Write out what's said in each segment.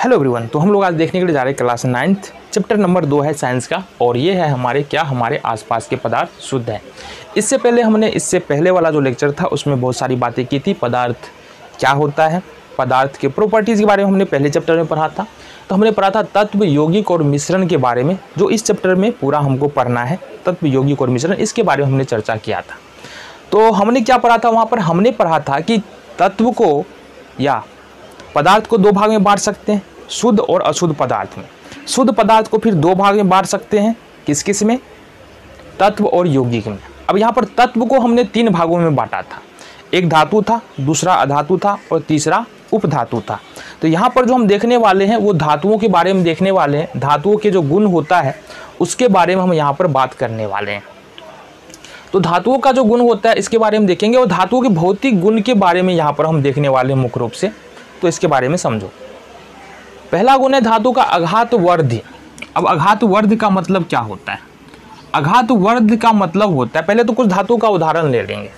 Hello everyone, तो हम लोग आज देखने के लिए जा रहे हैं क्लास 9th चैप्टर नंबर 2 है साइंस का, और ये है हमारे आसपास के पदार्थ शुद्ध है। इससे पहले वाला जो लेक्चर था उसमें बहुत सारी बातें की थी। पदार्थ क्या होता है, पदार्थ के प्रॉपर्टीज़ के बारे में हमने पहले चैप्टर में पढ़ा था। तो हमने पढ़ा था तत्व, यौगिक और मिश्रण के बारे में, जो इस चैप्टर में पूरा हमको पढ़ना है। तत्व, यौगिक और मिश्रण, इसके बारे में हमने चर्चा किया था। तो हमने क्या पढ़ा था वहाँ पर? हमने पढ़ा था कि तत्व को या पदार्थ को दो भाग में बांट सकते हैं, शुद्ध और अशुद्ध पदार्थ में। शुद्ध पदार्थ को फिर दो भाग में बांट सकते हैं, किस किस में? तत्व और यौगिक में। अब यहाँ पर तत्व को हमने 3 भागों में बांटा था। एक धातु था, दूसरा अधातु था और तीसरा उपधातु था। तो यहाँ पर जो हम देखने वाले हैं वो धातुओं के बारे में देखने वाले हैं। धातुओं के जो गुण होता है उसके बारे में हम यहाँ पर बात करने वाले हैं। तो धातुओं का जो गुण होता है इसके बारे में देखेंगे, और धातुओं के भौतिक गुण के बारे में यहाँ पर हम देखने वाले हैं मुख्य रूप से। तो इसके बारे में समझो। पहला गुण है धातु का अघात वर्ध। अब अघात वर्ध का मतलब क्या होता है? अघात वर्ध का मतलब होता है, पहले तो कुछ धातु का उदाहरण ले लेंगे।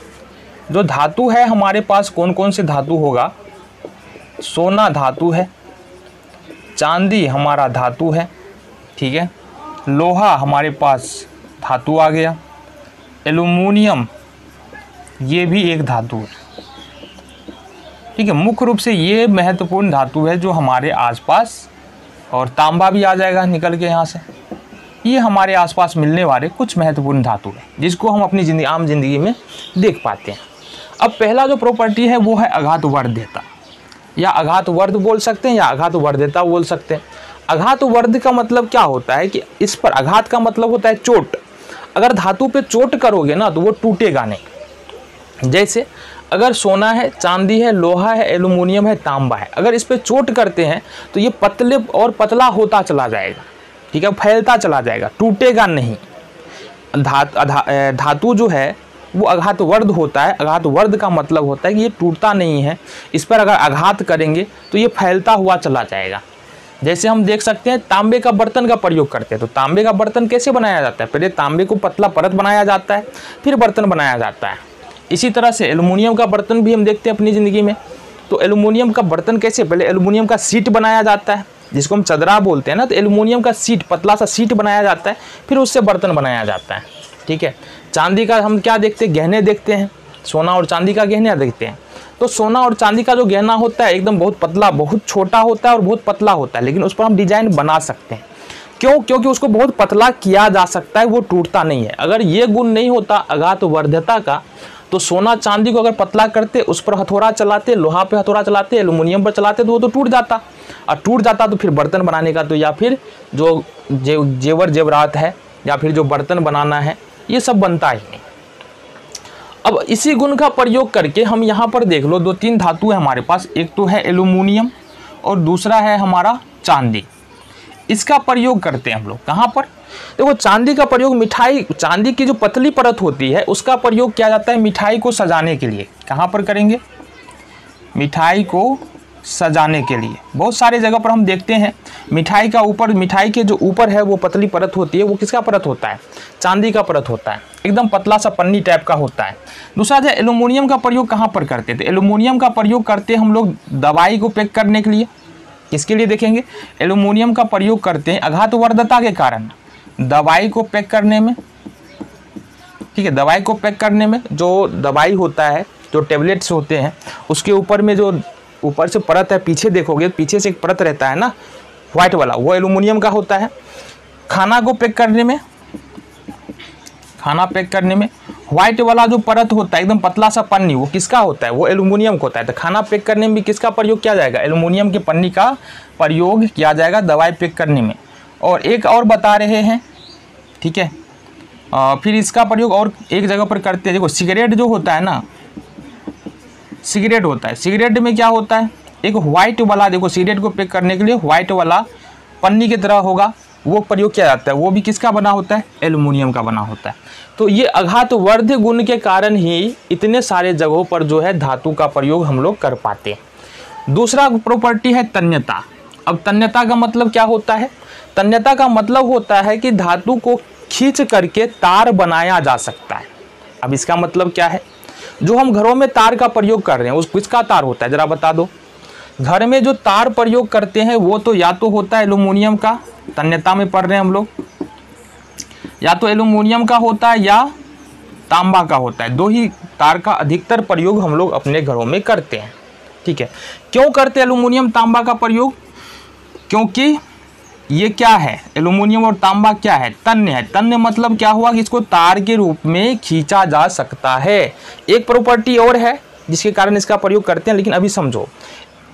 जो धातु है हमारे पास कौन कौन से धातु होगा? सोना धातु है, चांदी हमारा धातु है, ठीक है, लोहा हमारे पास धातु आ गया, एल्युमिनियम ये भी एक धातु है, ठीक है। मुख्य रूप से ये महत्वपूर्ण धातु है जो हमारे आसपास, और तांबा भी आ जाएगा निकल के यहाँ से। ये हमारे आसपास मिलने वाले कुछ महत्वपूर्ण धातु है जिसको हम अपनी आम जिंदगी में देख पाते हैं। अब पहला जो प्रॉपर्टी है वो है अघात वर्ध्यता, या अघात वर्ध बोल सकते हैं या अघात वर्ध्यता बोल सकते हैं। अघात वर्ध का मतलब क्या होता है कि इस पर अघात का मतलब होता है चोट। अगर धातु पे चोट करोगे ना तो वो टूटेगा नहीं। जैसे अगर सोना है, चांदी है, लोहा है, एल्युमिनियम है, तांबा है, अगर इस पे चोट करते हैं तो ये पतले और पतला होता चला जाएगा, ठीक है, फैलता चला जाएगा, टूटेगा नहीं। धातु जो है वो अघात वर्ध होता है। अघात वर्ध का मतलब होता है कि ये टूटता नहीं है। इस पर अगर आघात करेंगे तो ये फैलता हुआ चला जाएगा। जैसे हम देख सकते हैं तांबे का बर्तन का प्रयोग करते हैं। तो तांबे का बर्तन कैसे बनाया जाता है? पहले तांबे को पतला परत बनाया जाता है, फिर बर्तन बनाया जाता है। इसी तरह से एल्युमिनियम का बर्तन भी हम देखते हैं अपनी ज़िंदगी में। तो एल्युमिनियम का बर्तन कैसे? पहले एल्युमिनियम का सीट बनाया जाता है, जिसको हम चदरा बोलते हैं ना। तो एल्युमिनियम का सीट, पतला सा सीट बनाया जाता है, फिर उससे बर्तन बनाया जाता है, ठीक है। चांदी का हम क्या देखते हैं? गहने देखते हैं। सोना और चांदी का गहना देखते हैं। तो सोना और चांदी का जो गहना होता है एकदम बहुत पतला, बहुत छोटा होता है और बहुत पतला होता है, लेकिन उस पर हम डिजाइन बना सकते हैं। क्यों? क्योंकि उसको बहुत पतला किया जा सकता है, वो टूटता नहीं है। अगर ये गुण नहीं होता अघात वर्ध्यता का, तो सोना चांदी को अगर पतला करते, उस पर हथौड़ा चलाते, लोहा पे हथौड़ा चलाते, एल्युमिनियम पर चलाते, तो वो तो टूट जाता। और टूट जाता तो फिर बर्तन बनाने का तो, या फिर जो जेवर जेवरात है या फिर जो बर्तन बनाना है, ये सब बनता ही नहीं। अब इसी गुण का प्रयोग करके हम यहाँ पर देख लो, 2-3 धातु है हमारे पास। एक तो है एल्युमिनियम और दूसरा है हमारा चांदी। इसका प्रयोग करते हैं हम लोग कहाँ पर? देखो, चांदी का प्रयोग मिठाई, चांदी की जो पतली परत होती है उसका प्रयोग किया जाता है मिठाई को सजाने के लिए। कहाँ पर करेंगे? मिठाई को सजाने के लिए। बहुत सारे जगह पर हम देखते हैं मिठाई का ऊपर, मिठाई के जो ऊपर है वो पतली परत होती है, वो किसका परत होता है? चांदी का परत होता है, एकदम पतला सा पन्नी टाइप का होता है। दूसरा जो एल्युमिनियम का प्रयोग कहाँ पर करते थे? एल्युमिनियम का प्रयोग करते हैं हम लोग दवाई को पैक करने के लिए। किसके लिए देखेंगे? एल्युमिनियम का प्रयोग करते हैं अघात वर्धता के कारण दवाई को पैक करने में, ठीक है। दवाई को पैक करने में जो दवाई होता है, जो टेबलेट्स होते हैं, उसके ऊपर में जो ऊपर से परत है, पीछे देखोगे पीछे से एक परत रहता है ना व्हाइट वाला, वो एल्युमिनियम का होता है। खाना को पैक करने में, खाना पैक करने में व्हाइट वाला जो परत होता है एकदम पतला सा पन्नी, वो किसका होता है? वो एल्युमिनियम का होता है। तो खाना पैक करने में भी किसका प्रयोग किया जाएगा? एल्युमिनियम के पन्नी का प्रयोग किया जाएगा दवाई पैक करने में। और एक और बता रहे हैं, ठीक है, फिर इसका प्रयोग और एक जगह पर करते हैं। देखो, सिगरेट जो होता है ना, सिगरेट होता है, सिगरेट में क्या होता है? एक व्हाइट वाला, देखो सिगरेट को पैक करने के लिए व्हाइट वाला पन्नी की तरह होगा, वो प्रयोग किया जाता है। वो भी किसका बना होता है? एल्युमिनियम का बना होता है। तो ये अघात वर्ध गुण के कारण ही इतने सारे जगहों पर जो है धातु का प्रयोग हम लोग कर पाते हैं। दूसरा प्रॉपर्टी है तन्यता। अब तन्यता का मतलब क्या होता है? तन्यता का मतलब होता है कि धातु को खींच करके तार बनाया जा सकता है। अब इसका मतलब क्या है? जो हम घरों में तार का प्रयोग कर रहे हैं उस किसका तार होता है? जरा बता दो। घर में जो तार प्रयोग करते हैं वो तो या तो होता है एल्युमिनियम का, तन्यता में पढ़ रहे हैं हम लोग, या तो एल्युमिनियम का होता है या तांबा का होता है। दो ही तार का अधिकतर प्रयोग हम लोग अपने घरों में करते हैं। ठीक है, क्यों करते हैं एल्युमिनियम तांबा का प्रयोग? क्योंकि ये क्या है, एल्युमिनियम और तांबा क्या है, तन्य है। तन्य मतलब क्या हुआ कि इसको तार के रूप में खींचा जा सकता है। एक प्रॉपर्टी और है जिसके कारण इसका प्रयोग करते हैं, लेकिन अभी समझो,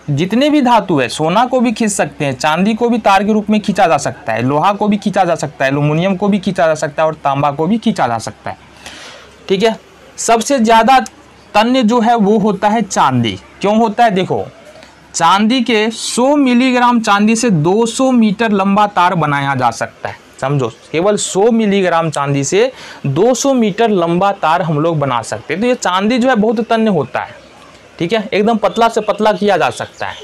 जितने भी धातु है, सोना को भी खींच सकते हैं, चांदी को भी तार के रूप में खींचा जा सकता है, लोहा को भी खींचा जा सकता है, एल्युमिनियम को भी खींचा जा सकता है और तांबा को भी खींचा जा सकता है। ठीक है, सबसे ज़्यादा तन्य जो है वो होता है चांदी। क्यों होता है? देखो, चांदी के 100 मिलीग्राम चांदी से 200 मीटर लंबा तार बनाया जा सकता है। समझो, केवल 100 मिलीग्राम चांदी से 200 मीटर लंबा तार हम लोग बना सकते हैं। तो ये चांदी जो है बहुत तन्य होता है। ठीक है, एकदम पतला से पतला किया जा सकता है।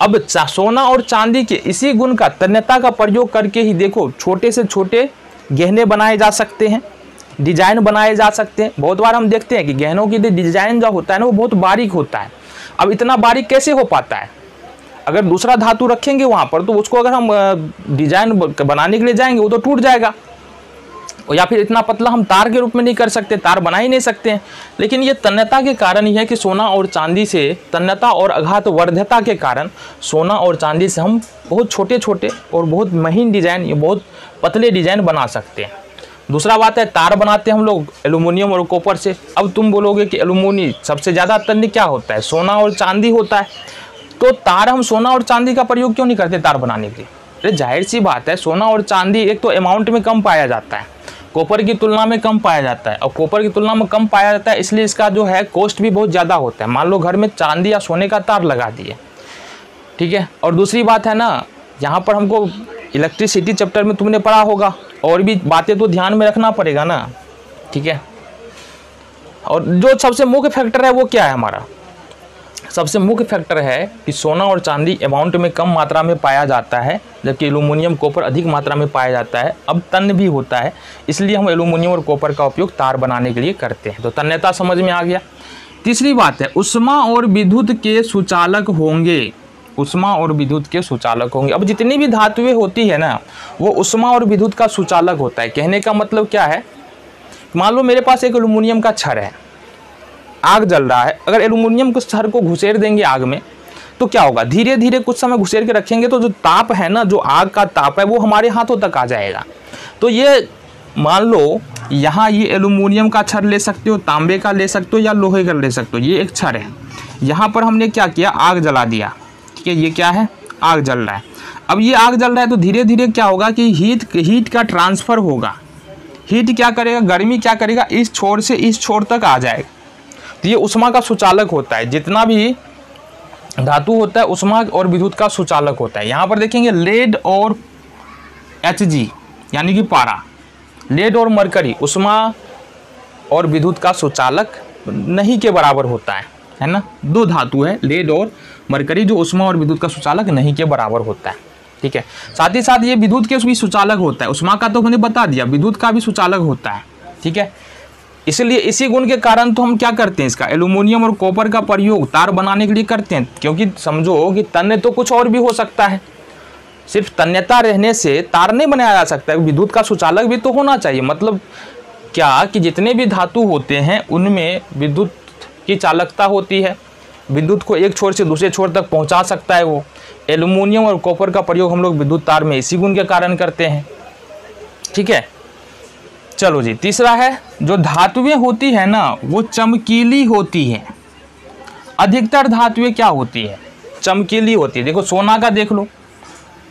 अब सोना और चांदी के इसी गुण का, तन्यता का प्रयोग करके ही देखो छोटे से छोटे गहने बनाए जा सकते हैं, डिजाइन बनाए जा सकते हैं। बहुत बार हम देखते हैं कि गहनों की डिजाइन जो होता है ना वो बहुत बारीक होता है। अब इतना बारीक कैसे हो पाता है? अगर दूसरा धातु रखेंगे वहाँ पर तो उसको अगर हम डिजाइन बनाने के लिए जाएंगे वो तो टूट जाएगा, या फिर इतना पतला हम तार के रूप में नहीं कर सकते, तार बना ही नहीं सकते हैं। लेकिन ये तन्यता के कारण ही है कि सोना और चांदी से, तन्यता और आघात वर्ध्यता के कारण सोना और चांदी से हम बहुत छोटे छोटे और बहुत महीन डिजाइन, या बहुत पतले डिजाइन बना सकते हैं। दूसरा बात है, तार बनाते हैं हम लोग एल्युमिनियम और कॉपर से। अब तुम बोलोगे कि एल्युमिनियम सबसे ज़्यादा तन्य क्या होता है? सोना और चांदी होता है। तो तार हम सोना और चांदी का प्रयोग क्यों नहीं करते तार बनाने के लिए? अरे जाहिर सी बात है, सोना और चांदी एक तो अमाउंट में कम पाया जाता है, कॉपर की तुलना में कम पाया जाता है, और कॉपर की तुलना में कम पाया जाता है इसलिए इसका जो है कॉस्ट भी बहुत ज़्यादा होता है। मान लो घर में चांदी या सोने का तार लगा दिए, ठीक है। और दूसरी बात है ना, यहाँ पर हमको इलेक्ट्रिसिटी चैप्टर में तुमने पढ़ा होगा, और भी बातें तो ध्यान में रखना पड़ेगा ना, ठीक है। और जो सबसे मुख्य फैक्टर है वो क्या है हमारा? सबसे मुख्य फैक्टर है कि सोना और चांदी अमाउंट में कम मात्रा में पाया जाता है, जबकि एल्युमिनियम कॉपर अधिक मात्रा में पाया जाता है। अब तन्य भी होता है, इसलिए हम एल्युमिनियम और कॉपर का उपयोग तार बनाने के लिए करते हैं। तो तन्यता समझ में आ गया। तीसरी बात है, उष्मा और विद्युत के सुचालक होंगे। उष्मा और विद्युत के सुचालक होंगे। अब जितनी भी धातुएं होती है ना, वो उष्मा और विद्युत का सुचालक होता है। कहने का मतलब क्या है, मान लो मेरे पास एक एल्युमिनियम का छड़ है, आग जल रहा है। अगर एल्युमिनियम के छड़ को घुसेड़ देंगे आग में तो क्या होगा? धीरे धीरे कुछ समय घुसेड़ के रखेंगे तो जो ताप है ना, जो आग का ताप है, वो हमारे हाथों तक आ जाएगा। तो ये मान लो यहाँ ये एल्युमिनियम का छड़ ले सकते हो, तांबे का ले सकते हो, या लोहे का ले सकते हो। ये एक छड़ है, यहाँ पर हमने क्या किया, आग जला दिया, ठीक है। ये क्या है, आग जल रहा है। अब ये आग जल रहा है तो धीरे धीरे क्या होगा कि हीट का ट्रांसफ़र होगा। हीट क्या करेगा, गर्मी क्या करेगा, इस छोर से इस छोर तक आ जाएगा। तो ये उष्मा का सुचालक होता है। जितना भी धातु होता है उष्मा और विद्युत का सुचालक होता है। यहाँ पर देखेंगे लेड और Hg यानी कि पारा, लेड और मरकरी उष्मा और विद्युत का सुचालक नहीं के बराबर होता है ना। दो धातु है लेड और मरकरी, जो उष्मा और विद्युत का सुचालक नहीं के बराबर होता है, ठीक है। साथ ही साथ ये विद्युत के भी सुचालक होता है। उष्मा का तो मैंने बता दिया, विद्युत का भी सुचालक होता है, ठीक है। इसलिए इसी गुण के कारण तो हम क्या करते हैं, इसका एल्युमिनियम और कॉपर का प्रयोग तार बनाने के लिए करते हैं। क्योंकि समझो कि तन्य तो कुछ और भी हो सकता है, सिर्फ तन्यता रहने से तार नहीं बनाया जा सकता है, विद्युत का सुचालक भी तो होना चाहिए। मतलब क्या कि जितने भी धातु होते हैं उनमें विद्युत की चालकता होती है, विद्युत को एक छोर से दूसरे छोर तक पहुंचा सकता है वो। एल्युमिनियम और कॉपर का प्रयोग हम लोग विद्युत तार में इसी गुण के कारण करते हैं, ठीक है। चलो जी, तीसरा है, जो धातुएं होती है ना वो चमकीली होती है। अधिकतर धातुएं क्या होती है, चमकीली होती है। देखो सोना का देख लो,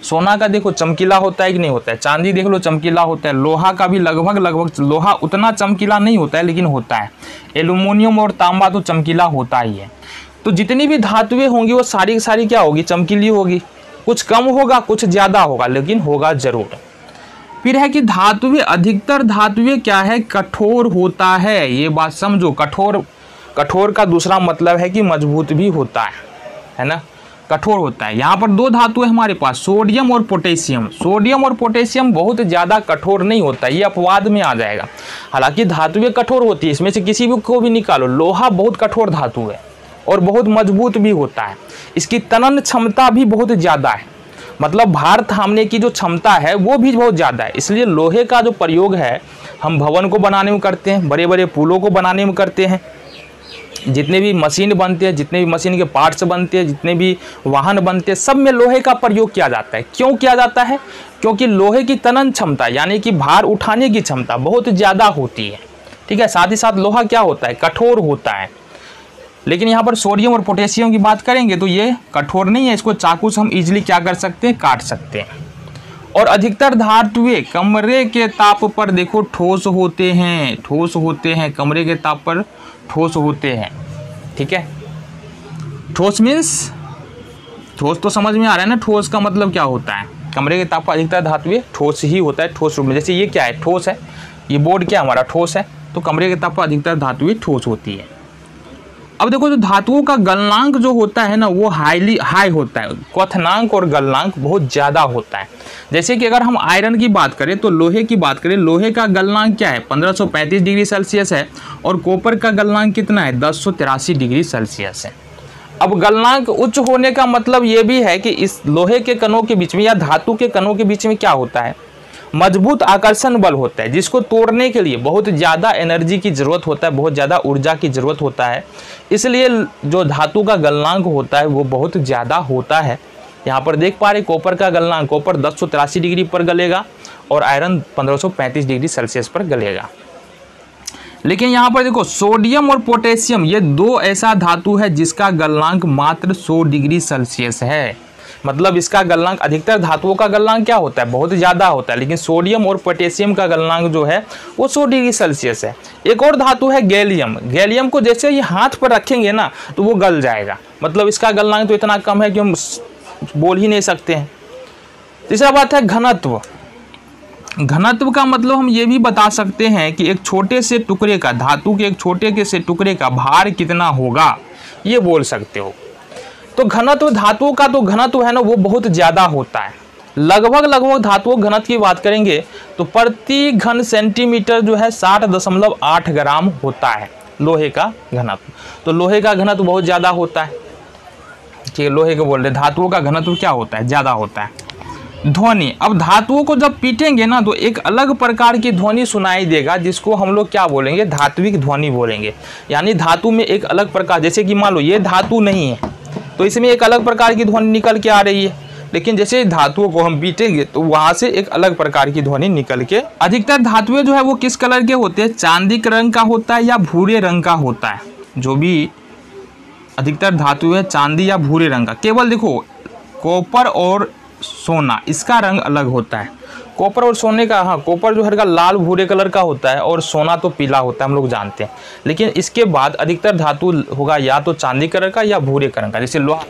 सोना का देखो चमकीला होता है कि नहीं होता है। चांदी देख लो चमकीला होता है। लोहा का भी लगभग लोहा उतना चमकीला नहीं होता है लेकिन होता है। एल्युमिनियम और तांबा तो चमकीला होता ही है। तो जितनी भी धातुएं होंगी वो सारी की सारी क्या होगी, चमकीली होगी। कुछ कम होगा, कुछ ज़्यादा होगा, लेकिन होगा जरूर। फिर है कि धातुएं, अधिकतर धातुएं क्या है, कठोर होता है। ये बात समझो, कठोर का दूसरा मतलब है कि मजबूत भी होता है ना, कठोर होता है। यहाँ पर दो धातु है हमारे पास, सोडियम और पोटेशियम। सोडियम और पोटेशियम बहुत ज़्यादा कठोर नहीं होता, ये अपवाद में आ जाएगा। हालांकि धातुएं कठोर होती है, इसमें से किसी भी को भी निकालो। लोहा बहुत कठोर धातु है, और बहुत मजबूत भी होता है। इसकी तनन क्षमता भी बहुत ज़्यादा है, मतलब भार थामने की जो क्षमता है वो भी बहुत ज़्यादा है। इसलिए लोहे का जो प्रयोग है हम भवन को बनाने में करते हैं, बड़े बड़े पुलों को बनाने में करते हैं, जितने भी मशीन बनते हैं, जितने भी मशीन के पार्ट्स बनते हैं, जितने भी वाहन बनते हैं, सब में लोहे का प्रयोग किया जाता है। क्यों किया जाता है? क्योंकि लोहे की तनन क्षमता यानी कि भार उठाने की क्षमता बहुत ज़्यादा होती है। ठीक है, साथ ही साथ लोहा क्या होता है? कठोर होता है। लेकिन यहाँ पर सोडियम और पोटेशियम की बात करेंगे तो ये कठोर नहीं है, इसको चाकू से हम इजीली क्या कर सकते हैं? काट सकते हैं। और अधिकतर धातुएं कमरे के ताप पर देखो ठोस होते हैं, ठोस होते हैं, कमरे के ताप पर ठोस होते हैं। ठीक है, ठोस मीन्स ठोस तो समझ में आ रहा है ना, ठोस का मतलब क्या होता है? कमरे के ताप पर अधिकतर धातुएं ठोस ही होता है, ठोस रूप में। जैसे ये क्या है? ठोस है, ये बोर्ड क्या हमारा? ठोस है। तो कमरे के ताप पर अधिकतर धातुएं ठोस होती है। अब देखो जो धातुओं का गलनांक जो होता है ना वो हाई होता है, क्वथनांक और गलनांक बहुत ज़्यादा होता है। जैसे कि अगर हम आयरन की बात करें तो लोहे की बात करें, लोहे का गलनांक क्या है? 1535 डिग्री सेल्सियस है। और कॉपर का गलनांक कितना है? 1083 डिग्री सेल्सियस है। अब गलनांक उच्च होने का मतलब ये भी है कि इस लोहे के कणों के बीच में या धातु के कणों के बीच में क्या होता है? मजबूत आकर्षण बल होता है, जिसको तोड़ने के लिए बहुत ज़्यादा एनर्जी की ज़रूरत होता है, बहुत ज़्यादा ऊर्जा की ज़रूरत होता है। इसलिए जो धातु का गलनांक होता है वो बहुत ज़्यादा होता है। यहाँ पर देख पा रहे कॉपर का गलनांक, कॉपर 1083 डिग्री पर गलेगा और आयरन 1535 डिग्री सेल्सियस पर गलेगा। लेकिन यहाँ पर देखो सोडियम और पोटेशियम ये दो ऐसा धातु है जिसका गलनांक मात्र 100 डिग्री सेल्सियस है। मतलब इसका गलनांक, अधिकतर धातुओं का गलनांक क्या होता है? बहुत ज़्यादा होता है। लेकिन सोडियम और पोटेशियम का गलनांक जो है वो 100 डिग्री सेल्सियस है। एक और धातु है गैलियम। गैलियम को जैसे ही हाथ पर रखेंगे ना तो वो गल जाएगा, मतलब इसका गलनांक तो इतना कम है कि हम बोल ही नहीं सकते हैं। तीसरा बात है घनत्व। घनत्व का मतलब हम ये भी बता सकते हैं कि एक छोटे से टुकड़े का, धातु के एक छोटे से टुकड़े का भार कितना होगा, ये बोल सकते हो। तो घनत्व, धातुओं का तो घनत्व है ना वो बहुत ज़्यादा होता है। लगभग धातुओं घनत्व की बात करेंगे तो प्रति घन सेंटीमीटर जो है 60.8 ग्राम होता है लोहे का घनत्व। तो लोहे का घनत्व बहुत ज़्यादा होता है। ठीक है, लोहे को बोल रहे, धातुओं का घनत्व क्या होता है? ज़्यादा होता है। ध्वनि, अब धातुओं को जब पीटेंगे ना तो एक अलग प्रकार की ध्वनि सुनाई देगा, जिसको हम लोग क्या बोलेंगे? धात्विक ध्वनि बोलेंगे। यानी धातु में एक अलग प्रकार, जैसे कि मान लो ये धातु नहीं है तो इसमें एक अलग प्रकार की ध्वनि निकल के आ रही है, लेकिन जैसे धातुओं को हम पीटेंगे तो वहां से एक अलग प्रकार की ध्वनि निकल के। अधिकतर धातुएं जो है वो किस कलर के होते हैं? चांदी रंग का होता है या भूरे रंग का होता है। जो भी अधिकतर धातु है चांदी या भूरे रंग का। केवल देखो कॉपर और सोना इसका रंग अलग होता है। कॉपर और सोने का, हाँ कॉपर जो हल्का लाल भूरे कलर का होता है और सोना तो पीला होता है, हम लोग जानते हैं। लेकिन इसके बाद अधिकतर धातु होगा या तो चांदी कलर का या भूरे कलर का, जैसे लोहा।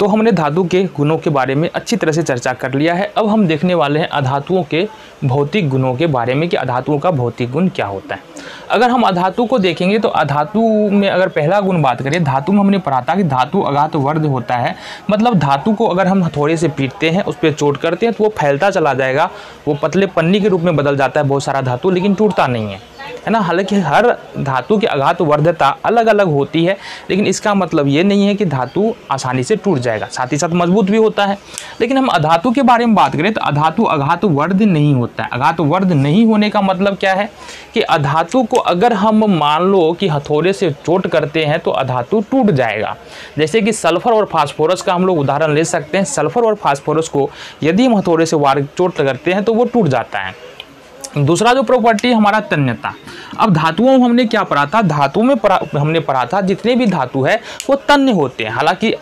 तो हमने धातु के गुणों के बारे में अच्छी तरह से चर्चा कर लिया है। अब हम देखने वाले हैं अधातुओं के भौतिक गुणों के बारे में कि अधातुओं का भौतिक गुण क्या होता है। अगर हम अधातु को देखेंगे तो अधातु में अगर पहला गुण बात करें, धातु में हमने पढ़ा था कि धातु अघात वर्ध होता है। मतलब धातु को अगर हम हथौड़े से पीटते हैं, उस पर चोट करते हैं तो वो फैलता चला जाएगा, वो पतले पन्नी के रूप में बदल जाता है बहुत सारा धातु, लेकिन टूटता नहीं है, है ना। हालांकि हर धातु की अघात वर्धता अलग अलग होती है, लेकिन इसका मतलब ये नहीं है कि धातु आसानी से टूट जाएगा, साथ ही साथ मजबूत भी होता है। लेकिन हम अधातु के बारे में बात करें तो अधातु अघात वर्ध नहीं होता है। अघात वर्ध नहीं होने का मतलब क्या है कि अधातु को अगर हम मान लो कि हथौड़े से चोट करते हैं तो अधातु टूट जाएगा। जैसे कि सल्फर और फास्फोरस का हम लोग उदाहरण ले सकते हैं। सल्फर और फास्फोरस को यदि हम हथौड़े से चोट करते हैं तो वो टूट जाता है। दूसरा जो प्रॉपर्टी हमारा तन्यता। अब धातुओं में हमने क्या पढ़ा था? धातु में हमने पढ़ा था जितने भी धातु है वो तन्य होते हैं। हालांकि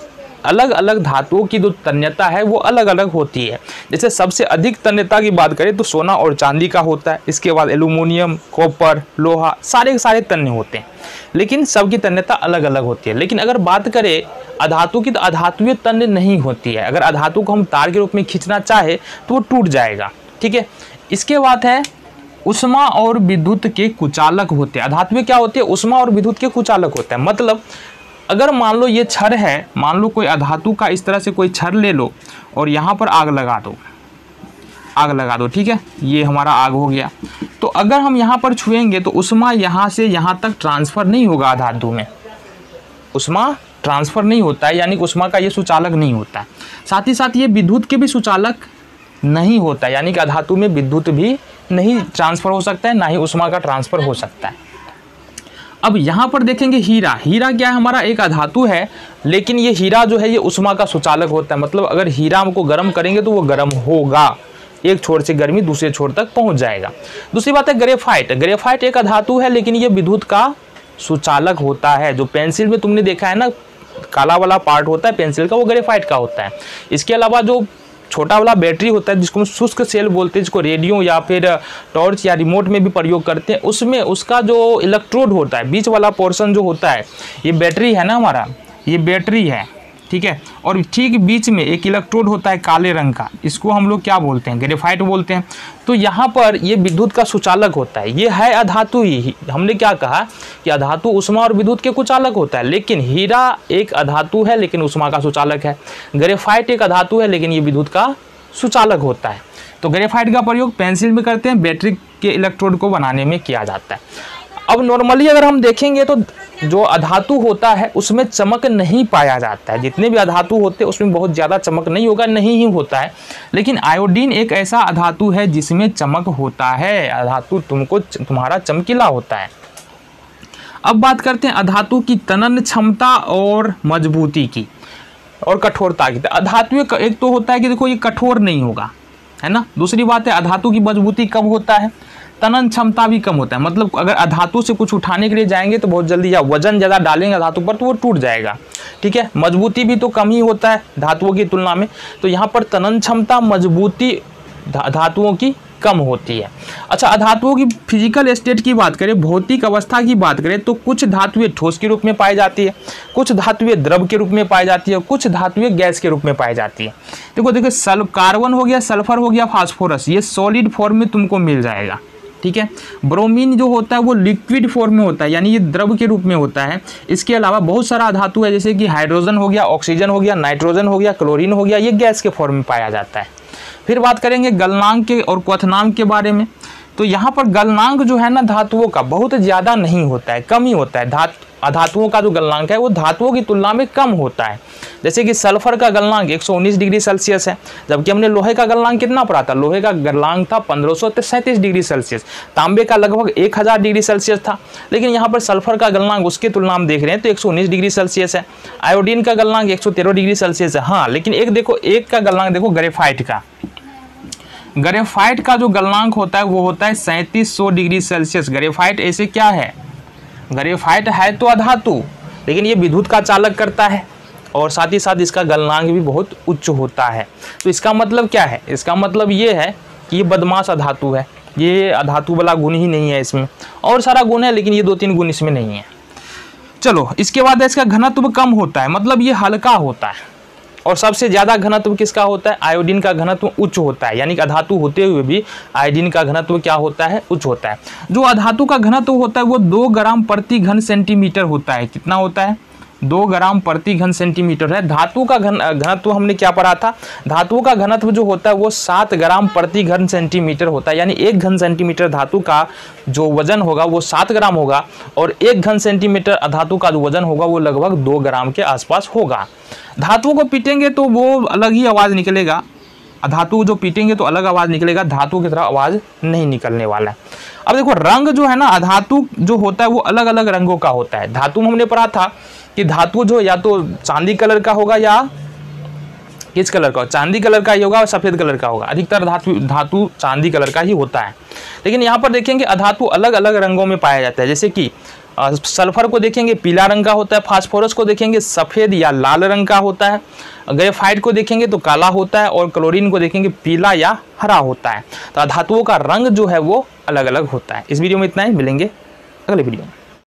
अलग अलग धातुओं की जो तन्यता है वो अलग अलग होती है। जैसे सबसे अधिक तन्यता की बात करें तो सोना और चांदी का होता है, इसके बाद एल्यूमिनियम, कॉपर, लोहा, सारे सारे तन्य होते हैं, लेकिन सबकी तन्यता अलग अलग होती है। लेकिन अगर बात करें अधातु की तो अधातुएं तन्य नहीं होती है। अगर अधातु को हम तार के रूप में खींचना चाहे तो वो टूट जाएगा। ठीक है, इसके बाद है उष्मा और विद्युत के कुचालक होते हैं। अधातुएं क्या होती है? उष्मा और विद्युत के कुचालक होते हैं। मतलब अगर मान लो ये छड़ है, मान लो कोई अधातु का इस तरह से कोई छड़ ले लो और यहाँ पर आग लगा दो, ठीक है, ये हमारा आग हो गया। तो अगर हम यहाँ पर छुएंगे तो उष्मा यहाँ से यहाँ तक ट्रांसफर नहीं होगा अधातु में, उष्मा ट्रांसफ़र नहीं होता है, यानी कि ऊष्मा का ये सुचालक नहीं होता है। साथ ही साथ ये विद्युत के भी सुचालक नहीं होता है, यानी कि अधातु में विद्युत भी नहीं ट्रांसफ़र हो सकता है, ना ही ऊष्मा का ट्रांसफ़र हो सकता है। अब यहाँ पर देखेंगे हीरा। हीरा क्या है, हमारा एक अधातु है, लेकिन ये हीरा जो है ये ऊष्मा का सुचालक होता है। मतलब अगर हीरा को गर्म करेंगे तो वो गर्म होगा, एक छोर से गर्मी दूसरे छोर तक पहुँच जाएगा। दूसरी बात है ग्रेफाइट। ग्रेफाइट एक अधातु है, लेकिन ये विद्युत का सुचालक होता है। जो पेंसिल में तुमने देखा है ना, काला वाला पार्ट होता है पेंसिल का, वो ग्रेफाइट का होता है। इसके अलावा जो छोटा वाला बैटरी होता है, जिसको हम शुष्क सेल बोलते हैं, जिसको रेडियो या फिर टॉर्च या रिमोट में भी प्रयोग करते हैं, उसमें उसका जो इलेक्ट्रोड होता है, बीच वाला पोर्शन जो होता है, ये बैटरी है ना हमारा, ये बैटरी है, ठीक है। और ठीक बीच में एक इलेक्ट्रोड होता है काले रंग का, इसको हम लोग क्या बोलते हैं, ग्रेफाइट बोलते हैं। तो यहाँ पर ये विद्युत का सुचालक होता है। ये है अधातु ही। हमने क्या कहा कि अधातु ऊष्मा और विद्युत के कुचालक होता है, लेकिन हीरा एक अधातु है लेकिन ऊष्मा का सुचालक है। ग्रेफाइट एक अधातु है लेकिन ये विद्युत का सुचालक होता है। तो ग्रेफाइट का प्रयोग पेंसिल में करते हैं, बैटरी के इलेक्ट्रोड को बनाने में किया जाता है। अब नॉर्मली अगर हम देखेंगे तो जो अधातु होता है उसमें चमक नहीं पाया जाता है। जितने भी अधातु होते हैं उसमें बहुत ज़्यादा चमक नहीं होगा, नहीं ही होता है। लेकिन आयोडीन एक ऐसा अधातु है जिसमें चमक होता है। अधातु तुम्हारा चमकीला होता है। अब बात करते हैं अधातु की तनन क्षमता और मजबूती की और कठोरता की। अधातु एक तो होता है कि देखो ये कठोर नहीं होगा, है ना। दूसरी बात है अधातु की मजबूती कम होता है, तनन क्षमता भी कम होता है। मतलब अगर अधातु से कुछ उठाने के लिए जाएंगे तो बहुत जल्दी, या वजन ज़्यादा डालेंगे धातु पर तो वो टूट जाएगा, ठीक है। मजबूती भी तो कम ही होता है धातुओं की तुलना में। तो यहाँ पर तनन क्षमता, मजबूती धातुओं की कम होती है। अच्छा, अधातुओं की फिजिकल स्टेट की बात करें, भौतिक अवस्था की बात करें, तो कुछ धातुएं ठोस के रूप में पाई जाती है, कुछ धातुएं द्रव के रूप में पाई जाती है, कुछ धातुएं गैस के रूप में पाई जाती है। देखो कार्बन हो गया, सल्फर हो गया, फास्फोरस, ये सॉलिड फॉर्म में तुमको मिल जाएगा, ठीक है। ब्रोमीन जो होता है वो लिक्विड फॉर्म में होता है, यानी ये द्रव के रूप में होता है। इसके अलावा बहुत सारा धातु है, जैसे कि हाइड्रोजन हो गया, ऑक्सीजन हो गया, नाइट्रोजन हो गया, क्लोरीन हो गया, ये गैस के फॉर्म में पाया जाता है। फिर बात करेंगे गलनांक के और क्वथनांक के बारे में। तो यहाँ पर गलनांक जो है ना धातुओं का बहुत ज़्यादा नहीं होता है, कम ही होता है। अधातुओं का जो गलनांक है वो धातुओं की तुलना में कम होता है। जैसे कि सल्फर का गलनांक 119 डिग्री सेल्सियस है, जबकि हमने लोहे का गलनांक कितना पढ़ा था, लोहे का गलनांक था 1537 डिग्री सेल्सियस। तांबे का लगभग 1000 डिग्री सेल्सियस था, लेकिन यहाँ पर सल्फर का गलनांक उसके तुलना में देख रहे हैं तो 119 डिग्री सेल्सियस है। आयोडीन का गलनांक 113 डिग्री सेल्सियस है। हाँ, लेकिन एक का गलनांक देखो ग्रेफाइट का। ग्रेफाइट का जो गलनांक होता है वो होता है 3700 डिग्री सेल्सियस। ग्रेफाइट ऐसे क्या है, ग्रेफाइट है तो अधातु, लेकिन ये विद्युत का चालक करता है और साथ ही साथ इसका गलनांक भी बहुत उच्च होता है। तो इसका मतलब क्या है, इसका मतलब ये है कि ये बदमाश अधातु है। ये अधातु वाला गुण ही नहीं है इसमें, और सारा गुण है लेकिन ये 2-3 गुण इसमें नहीं है। चलो, इसके बाद इसका घनत्व कम होता है, मतलब ये हल्का होता है। और सबसे ज़्यादा घनत्व किसका होता है, आयोडीन का घनत्व उच्च होता है। यानी कि अधातु होते हुए भी आयोडीन का घनत्व क्या होता है, उच्च होता है। जो अधातु का घनत्व होता है वो 2 ग्राम प्रति घन सेंटीमीटर होता है। कितना होता है, 2 ग्राम प्रति घन सेंटीमीटर है। धातु का घनत्व हमने क्या पढ़ा था, धातु का घनत्व जो होता है वो 7 ग्राम प्रति घन सेंटीमीटर होता है। यानी 1 घन सेंटीमीटर धातु का जो वजन होगा वो 7 ग्राम होगा, और 1 घन सेंटीमीटर अधातु का जो वजन होगा वो लगभग 2 ग्राम के आसपास होगा। धातुओं को पीटेंगे तो वो अलग ही आवाज़ निकलेगा, धातु जो पीटेंगे तो अलग आवाज़ निकलेगा, धातु की तरह आवाज़ नहीं निकलने वाला है। अब देखो, रंग जो है ना अधातु जो होता है वो अलग अलग रंगों का होता है। धातु में हमने पढ़ा था कि धातु जो या तो चांदी कलर का होगा या किस कलर का, चांदी कलर का ही होगा और सफ़ेद कलर का होगा। अधिकतर धातु चांदी कलर का ही होता है। लेकिन यहाँ पर देखेंगे अधातु अलग अलग रंगों में पाया जाता है। जैसे कि सल्फर को देखेंगे पीला रंग का होता है, फास्फोरस को देखेंगे सफ़ेद या लाल रंग का होता है, ग्रेफाइट को देखेंगे तो काला होता है, और क्लोरीन को देखेंगे पीला या हरा होता है। तो धातुओं का रंग जो है वो अलग अलग होता है। इस वीडियो में इतना ही, मिलेंगे अगले वीडियो में।